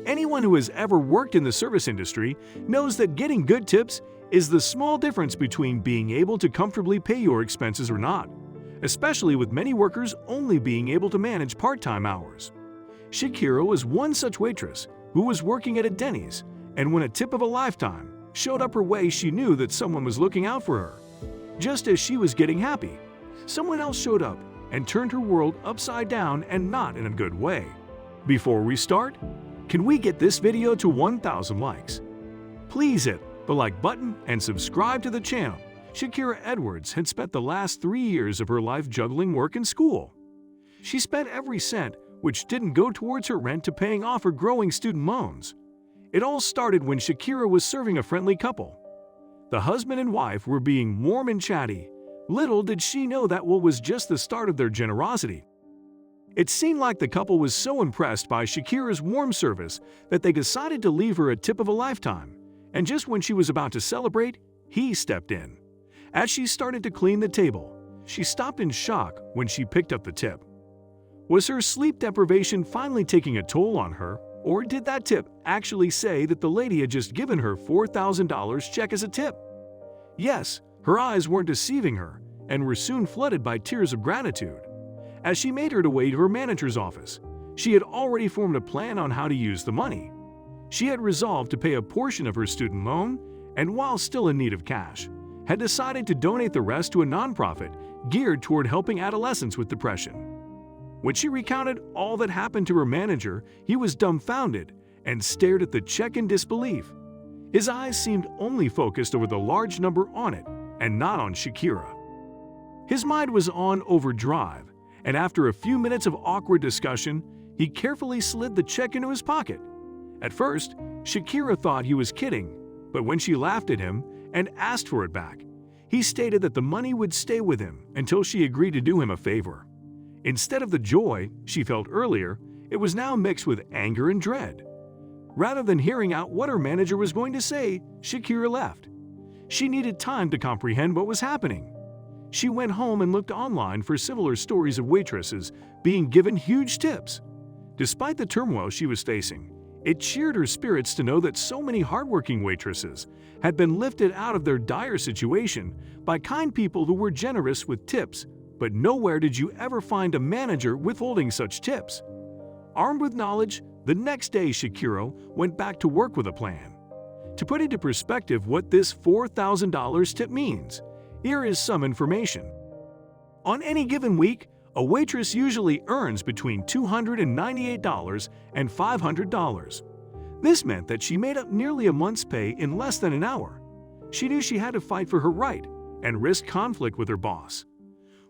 Anyone who has ever worked in the service industry knows that getting good tips is the small difference between being able to comfortably pay your expenses or not, especially with many workers only being able to manage part-time hours. Shakira was one such waitress who was working at a Denny's, and when a tip of a lifetime showed up her way, she knew that someone was looking out for her. Just as she was getting happy, someone else showed up and turned her world upside down, and not in a good way. Before we start, can we get this video to 1,000 likes? Please hit the like button and subscribe to the channel. Shakira Edwards had spent the last 3 years of her life juggling work and school. She spent every cent, which didn't go towards her rent, to paying off her growing student loans. It all started when Shakira was serving a friendly couple. The husband and wife were being warm and chatty. Little did she know that was just the start of their generosity. It seemed like the couple was so impressed by Shakira's warm service that they decided to leave her a tip of a lifetime. And just when she was about to celebrate, he stepped in. As she started to clean the table, she stopped in shock when she picked up the tip. Was her sleep deprivation finally taking a toll on her, or did that tip actually say that the lady had just given her $4,000 check as a tip? Yes, her eyes weren't deceiving her, and were soon flooded by tears of gratitude. As she made her way to her manager's office, she had already formed a plan on how to use the money. She had resolved to pay a portion of her student loan, and while still in need of cash, had decided to donate the rest to a nonprofit geared toward helping adolescents with depression. When she recounted all that happened to her manager, he was dumbfounded and stared at the check in disbelief. His eyes seemed only focused over the large number on it and not on Shakira. His mind was on overdrive, and after a few minutes of awkward discussion, he carefully slid the check into his pocket. At first, Shakira thought he was kidding, but when she laughed at him and asked for it back, he stated that the money would stay with him until she agreed to do him a favor. Instead of the joy she felt earlier, it was now mixed with anger and dread. Rather than hearing out what her manager was going to say, Shakira left. She needed time to comprehend what was happening. She went home and looked online for similar stories of waitresses being given huge tips. Despite the turmoil she was facing, it cheered her spirits to know that so many hardworking waitresses had been lifted out of their dire situation by kind people who were generous with tips, but nowhere did you ever find a manager withholding such tips. Armed with knowledge, the next day Shakira went back to work with a plan. To put into perspective what this $4,000 tip means, here is some information. On any given week, a waitress usually earns between $298 and $500. This meant that she made up nearly a month's pay in less than an hour. She knew she had to fight for her right and risk conflict with her boss.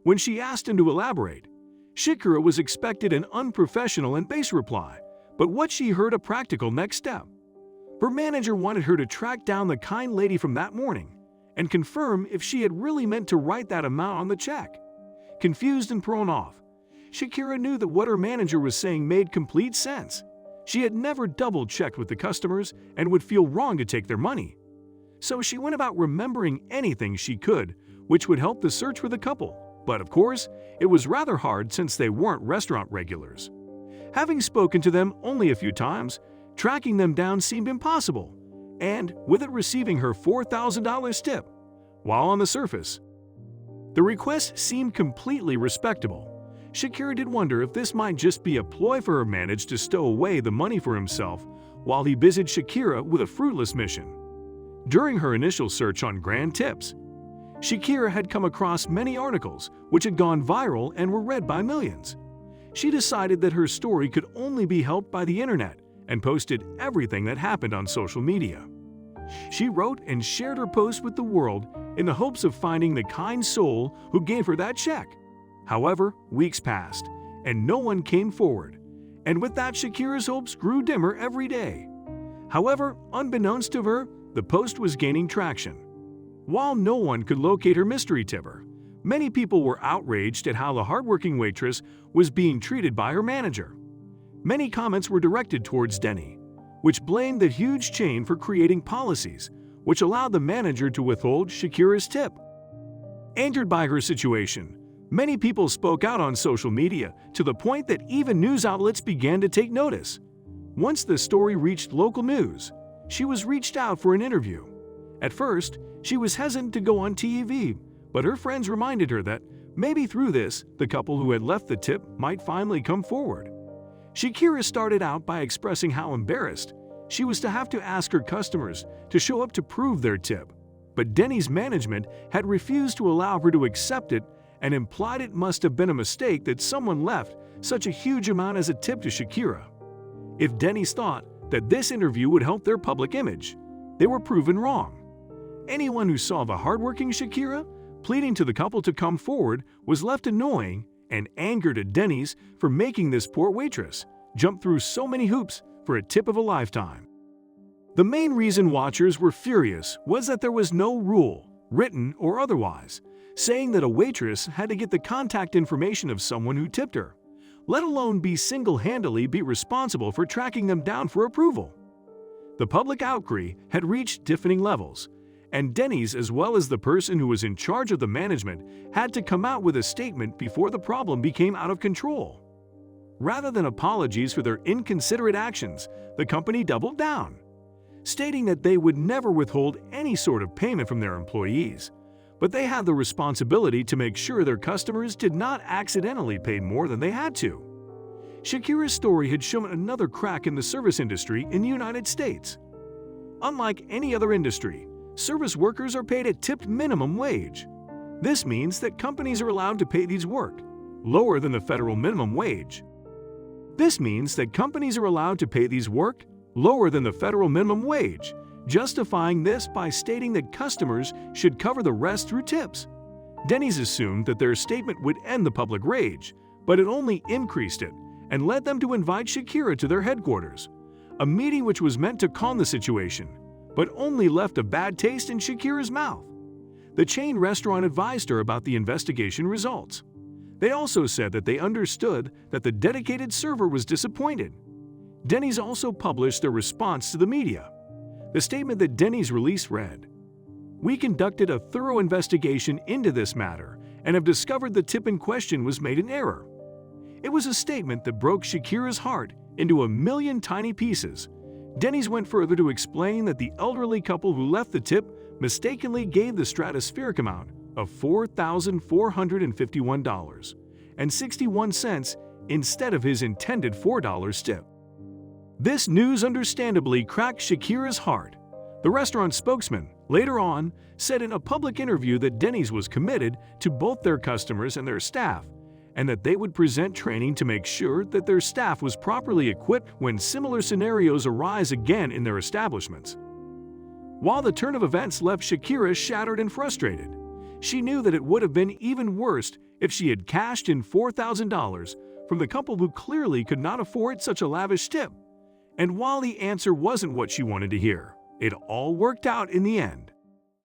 When she asked him to elaborate, Shakira was expected an unprofessional and base reply, but what she heard a practical next step. Her manager wanted her to track down the kind lady from that morning and confirm if she had really meant to write that amount on the check. Confused and thrown off, Shakira knew that what her manager was saying made complete sense. She had never double-checked with the customers and would feel wrong to take their money. So she went about remembering anything she could, which would help the search for the couple. But of course, it was rather hard since they weren't restaurant regulars. Having spoken to them only a few times, tracking them down seemed impossible, and with it receiving her $4,000 tip, while on the surface, the request seemed completely respectable. Shakira did wonder if this might just be a ploy for her manager to stow away the money for himself while he busied Shakira with a fruitless mission. During her initial search on grand tips, Shakira had come across many articles which had gone viral and were read by millions. She decided that her story could only be helped by the internet and posted everything that happened on social media. She wrote and shared her post with the world in the hopes of finding the kind soul who gave her that check. However, weeks passed, and no one came forward, and with that Shakira's hopes grew dimmer every day. However, unbeknownst to her, the post was gaining traction. While no one could locate her mystery tipper, many people were outraged at how the hardworking waitress was being treated by her manager. Many comments were directed towards Denny, which blamed the huge chain for creating policies which allowed the manager to withhold Shakira's tip. Angered by her situation, many people spoke out on social media to the point that even news outlets began to take notice. Once the story reached local news, she was reached out for an interview. At first, she was hesitant to go on TV, but her friends reminded her that maybe through this, the couple who had left the tip might finally come forward. Shakira started out by expressing how embarrassed she was to have to ask her customers to show up to prove their tip, but Denny's management had refused to allow her to accept it and implied it must have been a mistake that someone left such a huge amount as a tip to Shakira. If Denny's thought that this interview would help their public image, they were proven wrong. Anyone who saw the hardworking Shakira pleading to the couple to come forward was left annoying and angered at Denny's for making this poor waitress jump through so many hoops for a tip of a lifetime. The main reason watchers were furious was that there was no rule, written or otherwise, saying that a waitress had to get the contact information of someone who tipped her, let alone be single-handedly responsible for tracking them down for approval. The public outcry had reached deafening levels, and Denny's, as well as the person who was in charge of the management, had to come out with a statement before the problem became out of control. Rather than apologies for their inconsiderate actions, the company doubled down, stating that they would never withhold any sort of payment from their employees, but they had the responsibility to make sure their customers did not accidentally pay more than they had to. Shakira's story had shown another crack in the service industry in the United States. Unlike any other industry, service workers are paid a tipped minimum wage. This means that companies are allowed to pay these work lower than the federal minimum wage. Justifying this by stating that customers should cover the rest through tips. Denny's assumed that their statement would end the public rage, but it only increased it and led them to invite Shakira to their headquarters, a meeting which was meant to calm the situation, but only left a bad taste in Shakira's mouth. The chain restaurant advised her about the investigation results. They also said that they understood that the dedicated server was disappointed. Denny's also published their response to the media. The statement that Denny's released read, "We conducted a thorough investigation into this matter and have discovered the tip in question was made in error." It was a statement that broke Shakira's heart into a million tiny pieces. Denny's went further to explain that the elderly couple who left the tip mistakenly gave the stratospheric amount of $4,451.61 instead of his intended $4 tip. This news understandably cracked Shakira's heart. The restaurant spokesman, later on, said in a public interview that Denny's was committed to both their customers and their staff, and that they would present training to make sure that their staff was properly equipped when similar scenarios arise again in their establishments. While the turn of events left Shakira shattered and frustrated, she knew that it would have been even worse if she had cashed in $4,000 from the couple who clearly could not afford such a lavish tip. And while the answer wasn't what she wanted to hear, it all worked out in the end.